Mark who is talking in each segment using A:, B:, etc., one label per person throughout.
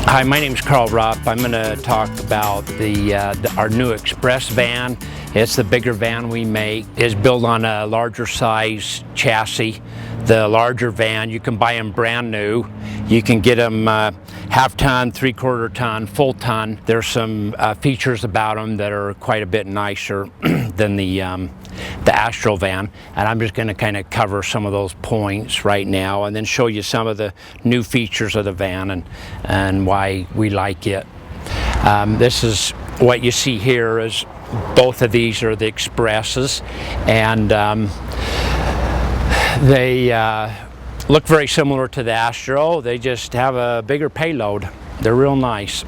A: Hi, my name is Carl Rupp. I'm going to talk about our new Express van. It's the bigger van we make. It's built on a larger size chassis. The larger van, you can buy them brand new. You can get them half ton, 3/4 ton, full ton. There's some features about them that are quite a bit nicer than the Astro van, and I'm just going to kind of cover some of those points right now and then show you some of the new features of the van and why we like it. This is what you see here. Is both of these are the Expresses, and they look very similar to the Astro. They just have a bigger payload. They're real nice,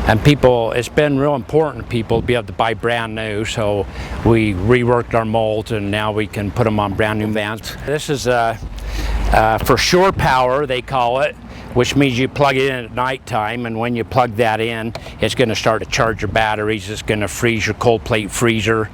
A: and it's been real important to people to be able to buy brand new, so we reworked our molds and now we can put them on brand new vans. This is for shore power, they call it, which means you plug it in at nighttime, and when you plug that in, it's going to start to charge your batteries. It's going to freeze your cold plate freezer,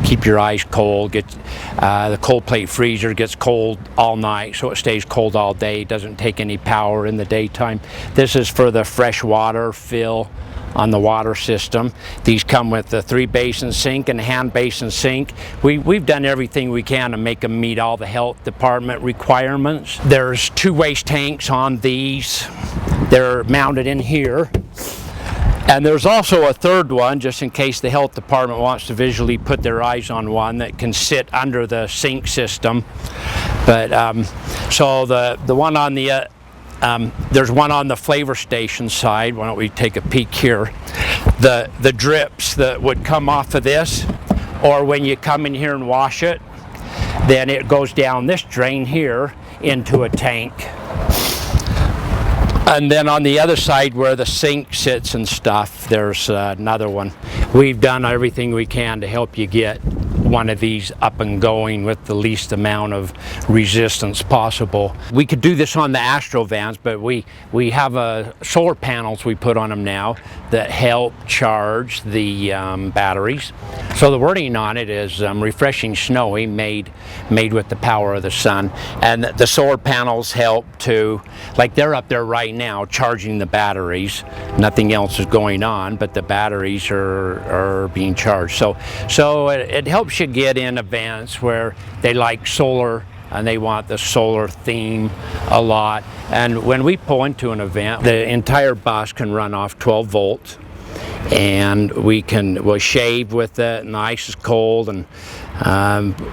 A: keep your ice cold. The cold plate freezer gets cold all night, so it stays cold all day. It doesn't take any power in the daytime. This is for the fresh water fill on the water system. These come with the 3-basin sink and hand basin sink. We've done everything we can to make them meet all the health department requirements. There's 2 waste tanks on these. They're mounted in here. And there's also a third one, just in case the health department wants to visually put their eyes on one that can sit under the sink system. But so the one on the there's one on the flavor station side. Why don't we take a peek here? The drips that would come off of this, or when you come in here and wash it, then it goes down this drain here into a tank. And then on the other side where the sink sits and stuff, there's another one. We've done everything we can to help you get one of these up and going with the least amount of resistance possible. We could do this on the Astro vans, but we have solar panels we put on them now that help charge the batteries. So the wording on it is refreshing snowy, made with the power of the sun. And the solar panels help to, like they're up there right now charging the batteries. Nothing else is going on, but the batteries are being charged. So it helps you get in events where they like solar and they want the solar theme a lot. And when we pull into an event, the entire bus can run off 12 volts, and we'll shave with it, and the ice is cold, and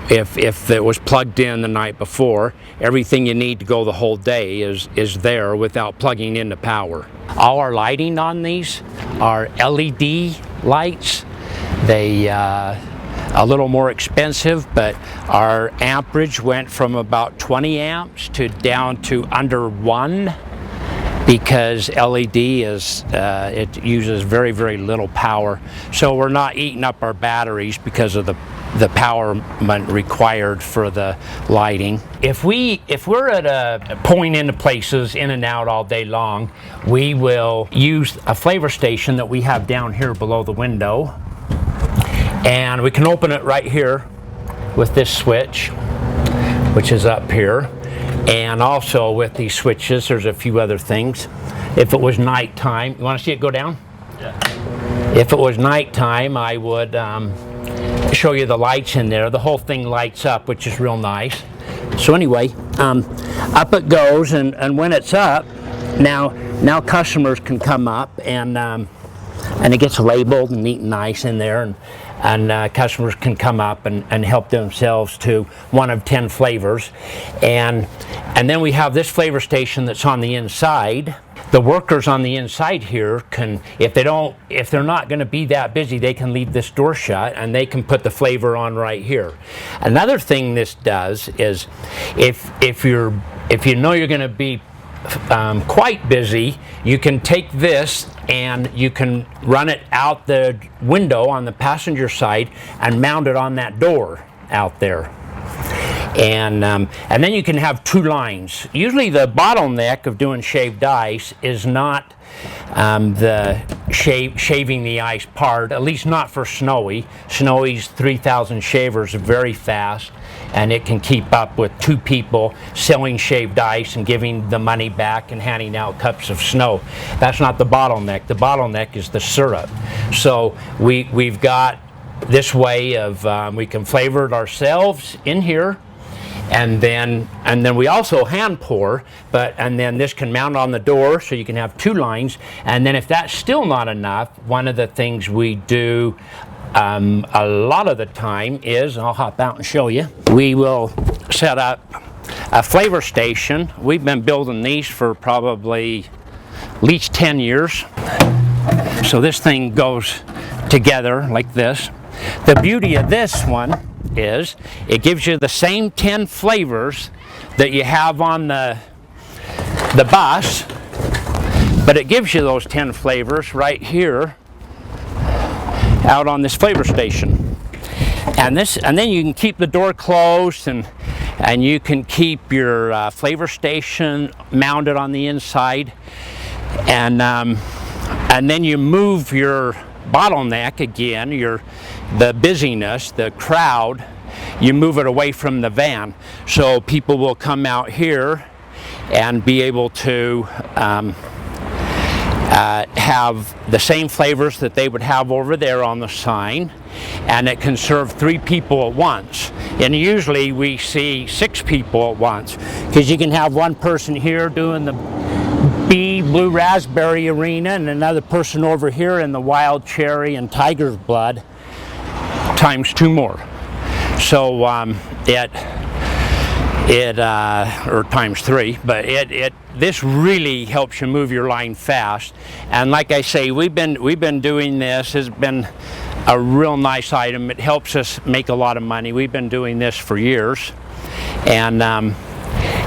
A: if it was plugged in the night before, everything you need to go the whole day is there without plugging into power. All our lighting on these are LED lights. They a little more expensive, but our amperage went from about 20 amps to down to under 1, because LED it uses very, very little power. So we're not eating up our batteries because of the powerment required for the lighting. If we're at pulling into places in and out all day long, we will use a flavor station that we have down here below the window. And we can open it right here with this switch, which is up here. And also with these switches, there's a few other things. If it was nighttime, you want to see it go down? Yeah. If it was nighttime, I would show you the lights in there. The whole thing lights up, which is real nice. So anyway, up it goes, and when it's up, now customers can come up and it gets labeled and neat and nice in there, and customers can come up and help themselves to one of 10 flavors. And then we have this flavor station that's on the inside. The workers on the inside here can, if they're not going to be that busy, they can leave this door shut and they can put the flavor on right here. Another thing this does is if you know you're going to be quite busy, you can take this and you can run it out the window on the passenger side and mount it on that door out there. And then you can have 2 lines. Usually the bottleneck of doing shaved ice is not the shaving the ice part, at least not for Snowie. Snowie's 3,000 shavers are very fast, and it can keep up with 2 people selling shaved ice and giving the money back and handing out cups of snow. That's not the bottleneck. The bottleneck is the syrup. So we've got this way of we can flavor it ourselves in here, and then we also hand pour, and then this can mount on the door so you can have 2 lines. And then if that's still not enough, one of the things we do a lot of the time is, I'll hop out and show you, we will set up a flavor station. We've been building these for probably at least 10 years. So this thing goes together like this. The beauty of this one is it gives you the same 10 flavors that you have on the bus, but it gives you those 10 flavors right here out on this flavor station. And then you can keep the door closed, and you can keep your flavor station mounted on the inside, and then you move your bottleneck again, the busyness, the crowd, you move it away from the van. So people will come out here and be able to have the same flavors that they would have over there on the sign, and it can serve 3 people at once. And usually we see 6 people at once, because you can have one person here doing the blue raspberry arena, and another person over here in the wild cherry and tiger's blood, times 2 more. So or times 3, but this really helps you move your line fast. And like I say, we've been doing this. It's been a real nice item. It helps us make a lot of money. We've been doing this for years, and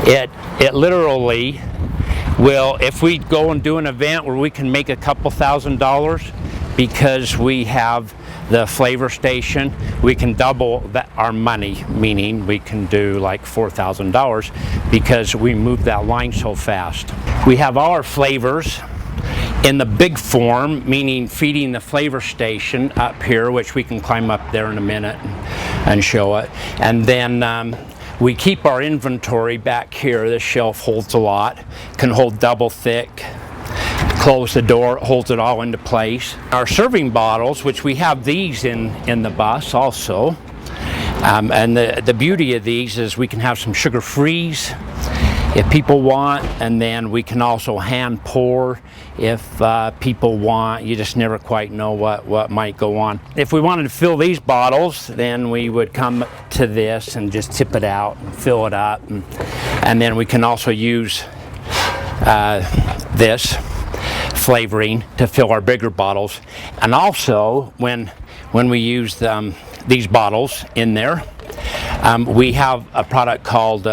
A: it literally will, if we go and do an event where we can make a couple $1,000s because we have the flavor station, we can double our money, meaning we can do like $4,000 because we move that line so fast. We have all our flavors in the big form, meaning feeding the flavor station up here, which we can climb up there in a minute and show it. And then we keep our inventory back here. This shelf holds a lot, can hold double thick. Close the door, it holds it all into place. Our serving bottles, which we have these in the bus also, and the beauty of these is we can have some sugar-frees if people want, and then we can also hand pour if people want. You just never quite know what might go on. If we wanted to fill these bottles, then we would come to this and just tip it out and fill it up, and then we can also use this flavoring to fill our bigger bottles. And also when we use these bottles in there, we have a product called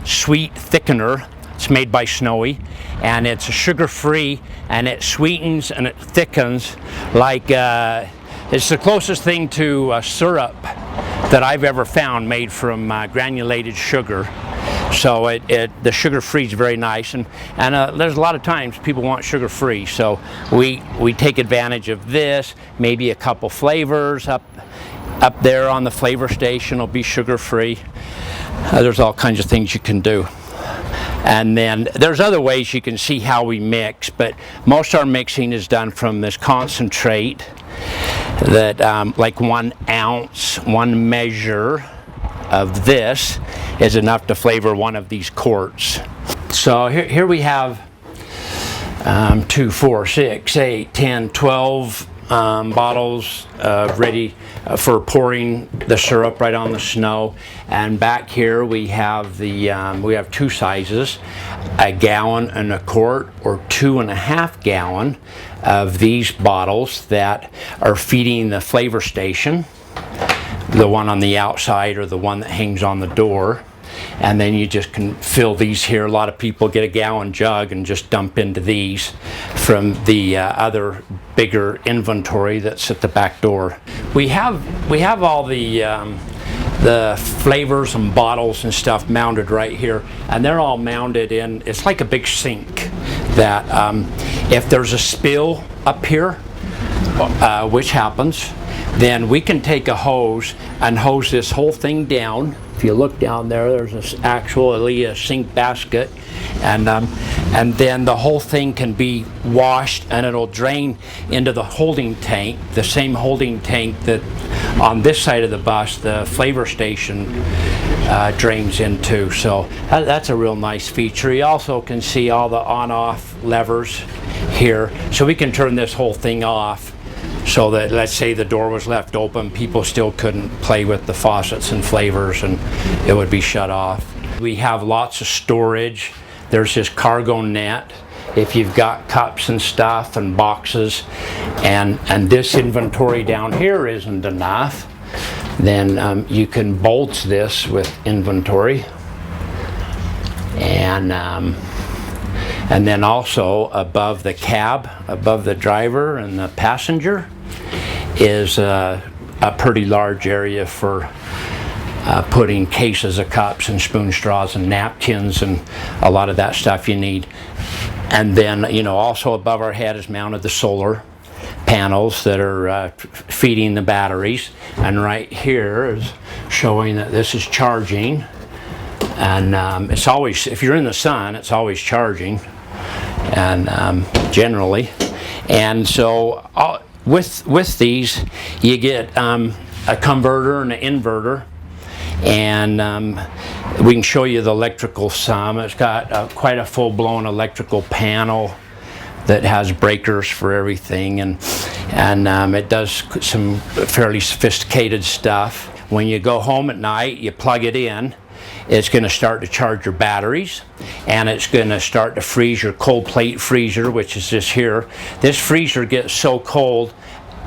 A: Sweet Thickener. It's made by Snowie, and it's sugar-free, and it sweetens and it thickens like it's the closest thing to syrup that I've ever found made from granulated sugar. So the sugar-free is very nice, and there's a lot of times people want sugar-free, so we take advantage of this. Maybe a couple flavors up there on the flavor station will be sugar-free. There's all kinds of things you can do. And then there's other ways you can see how we mix, but most of our mixing is done from this concentrate that like 1 ounce, 1 measure of this is enough to flavor one of these quarts. So here we have 2, 4, 6, 8, 10, 12 bottles ready for pouring the syrup right on the snow. And back here we have we have 2 sizes, 1 gallon and a quart, or 2.5 gallon of these bottles that are feeding the flavor station, the one on the outside or the one that hangs on the door. And then you just can fill these here. A lot of people get a gallon jug and just dump into these from the other bigger inventory that's at the back door. We have all the the flavors and bottles and stuff mounted right here, and they're all mounted in, it's like a big sink that if there's a spill up here, which happens, then we can take a hose and hose this whole thing down. If you look down there, there's actually a sink basket, and then the whole thing can be washed, and it'll drain into the holding tank, the same holding tank that on this side of the bus the flavor station drains into. So that's a real nice feature. You also can see all the on-off levers here, so we can turn this whole thing off, so that, let's say the door was left open, people still couldn't play with the faucets and flavors, and it would be shut off. We have lots of storage. There's this cargo net if you've got cups and stuff and boxes, and this inventory down here isn't enough, then you can bolt this with inventory. And then also above the cab, above the driver and the passenger, is a pretty large area for putting cases of cups and spoon straws and napkins and a lot of that stuff you need. And then, you know, also above our head is mounted the solar panels that are feeding the batteries, and right here is showing that this is charging, and it's always, if you're in the sun, it's always charging, and generally. And so with these you get a converter and an inverter, and we can show you the electrical sum. It's got quite a full-blown electrical panel that has breakers for everything, and it does some fairly sophisticated stuff. When you go home at night, you plug it in, it's going to start to charge your batteries, and it's going to start to freeze your cold plate freezer, which is this here. This freezer gets so cold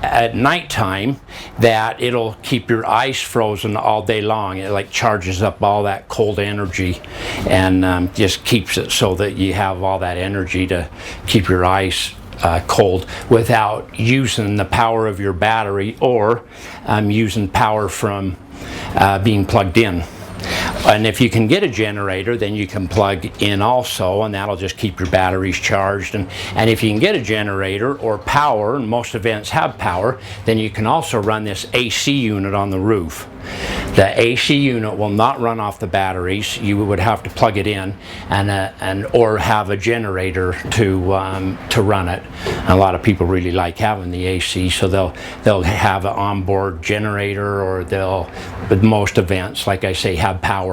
A: at nighttime that it'll keep your ice frozen all day long. It like charges up all that cold energy, and just keeps it so that you have all that energy to keep your ice cold without using the power of your battery, or using power from being plugged in. And if you can get a generator, then you can plug in also, and that'll just keep your batteries charged. And if you can get a generator or power, and most events have power, then you can also run this AC unit on the roof. The AC unit will not run off the batteries. You would have to plug it in, or have a generator to run it. And a lot of people really like having the AC, so they'll have an onboard generator, or they'll, with most events, like I say, have power.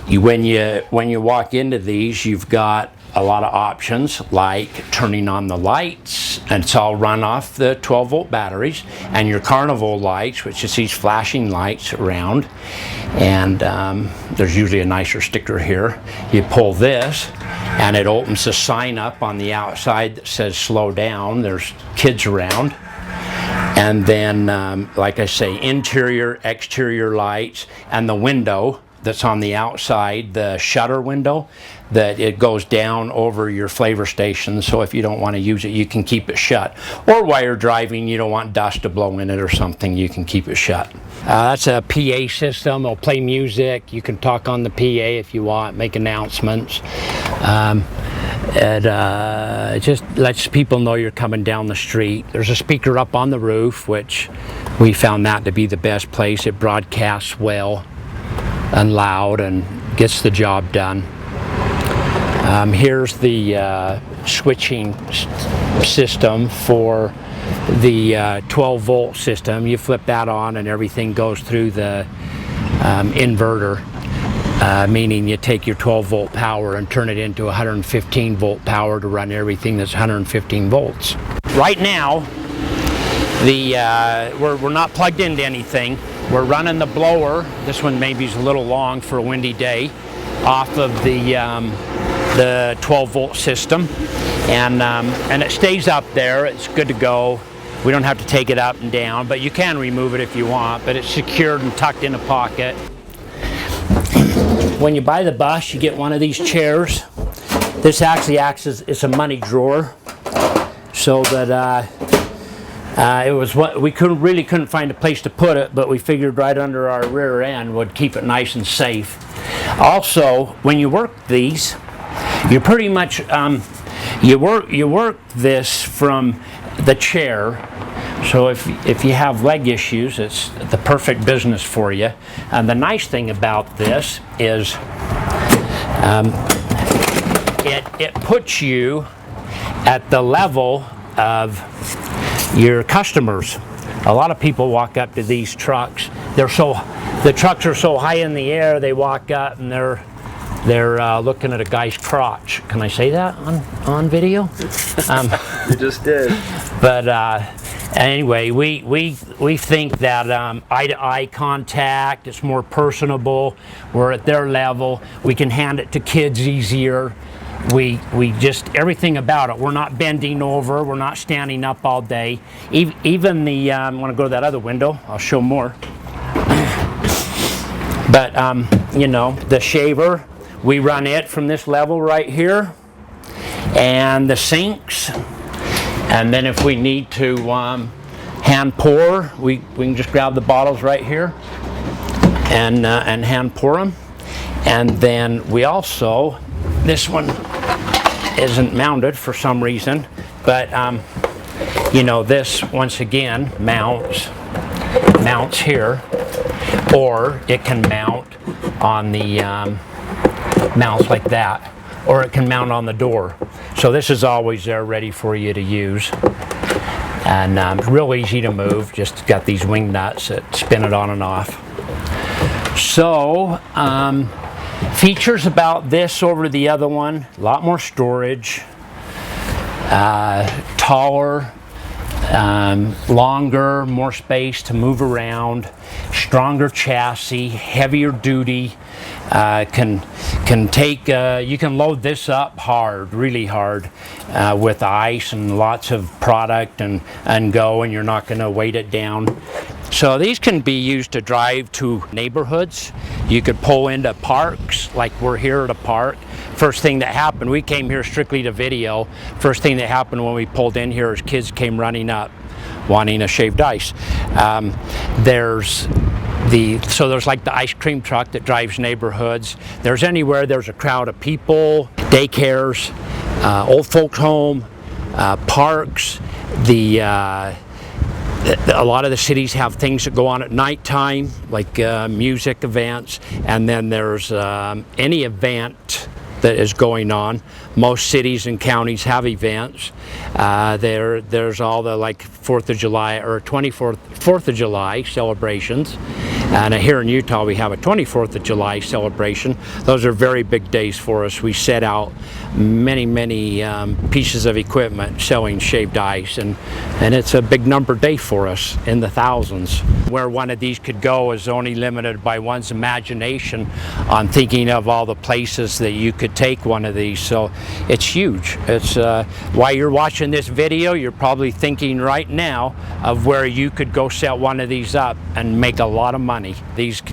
A: When you walk into these, you've got a lot of options, like turning on the lights, and it's all run off the 12-volt batteries, and your carnival lights, which is these flashing lights around, and there's usually a nicer sticker here. You pull this and it opens the sign up on the outside that says slow down. There's kids around. And then like I say, interior, exterior lights, and the window that's on the outside, the shutter window, that it goes down over your flavor station, so if you don't want to use it, you can keep it shut. Or while you're driving, you don't want dust to blow in it or something, you can keep it shut. That's a PA system. It'll play music. You can talk on the PA if you want, make announcements. It just lets people know you're coming down the street. There's a speaker up on the roof, which we found that to be the best place. It broadcasts well and loud and gets the job done. Here's the switching system for the 12-volt system. You flip that on and everything goes through the inverter, meaning you take your 12-volt power and turn it into 115-volt power to run everything that's 115 volts. Right now, we're not plugged into anything. We're running the blower. This one maybe is a little long for a windy day, off of the 12-volt system, and it stays up there. It's good to go. We don't have to take it up and down, but you can remove it if you want, but it's secured and tucked in a pocket. When you buy the bus, you get one of these chairs. This actually acts as it's a money drawer, so that It was what we really couldn't find a place to put it, but we figured right under our rear end would keep it nice and safe. Also, when you work these, you pretty much you work this from the chair. So if you have leg issues, it's the perfect business for you. And the nice thing about this is it puts you at the level of your customers. A lot of people walk up to these trucks. The trucks are so high in the air, they walk up and they're looking at a guy's crotch. Can I say that on video?
B: You just did.
A: But anyway, we think that eye-to-eye contact, it's more personable. We're at their level. We can hand it to kids easier. We just, everything about it. We're not bending over. We're not standing up all day. Even the, I want to go to that other window. I'll show more. But, you know, the shaver, we run it from this level right here. And the sinks. And then if we need to hand pour, we can just grab the bottles right here and hand pour them. And then we also, this one isn't mounted for some reason, but you know, this once again mounts here, or it can mount on the mounts like that, or it can mount on the door. So this is always there ready for you to use, and real easy to move. Just got these wing nuts that spin it on and off. So features about this over the other one: a lot more storage, taller, longer, more space to move around, stronger chassis, heavier duty. Can take, you can load this up hard, really hard, with ice and lots of product and go, and you're not going to weight it down. So these can be used to drive to neighborhoods. You could pull into parks, like we're here at a park. First thing that happened, we came here strictly to video. First thing that happened when we pulled in here is kids came running up wanting a shaved ice. So there's like the ice cream truck that drives neighborhoods. There's anywhere there's a crowd of people, daycares, old folks home, parks. A lot of the cities have things that go on at nighttime, like music events, and then there's any event that is going on. Most cities and counties have events. There's all the like 4th of July or 4th of July celebrations. And here in Utah we have a 24th of July celebration. Those are very big days for us. We set out many pieces of equipment selling shaved ice, and it's a big number day for us, in the thousands. Where one of these could go is only limited by one's imagination on thinking of all the places that you could take one of these. So it's huge. It's while you're watching this video, you're probably thinking right now of where you could go set one of these up and make a lot of money. These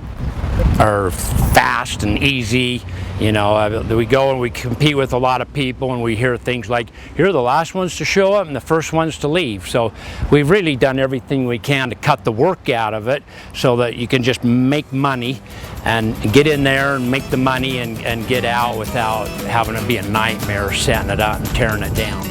A: are fast and easy. You know, we go and we compete with a lot of people, and we hear things like, you're the last ones to show up and the first ones to leave. So we've really done everything we can to cut the work out of it so that you can just make money and get in there and make the money and get out without having to be a nightmare setting it up and tearing it down.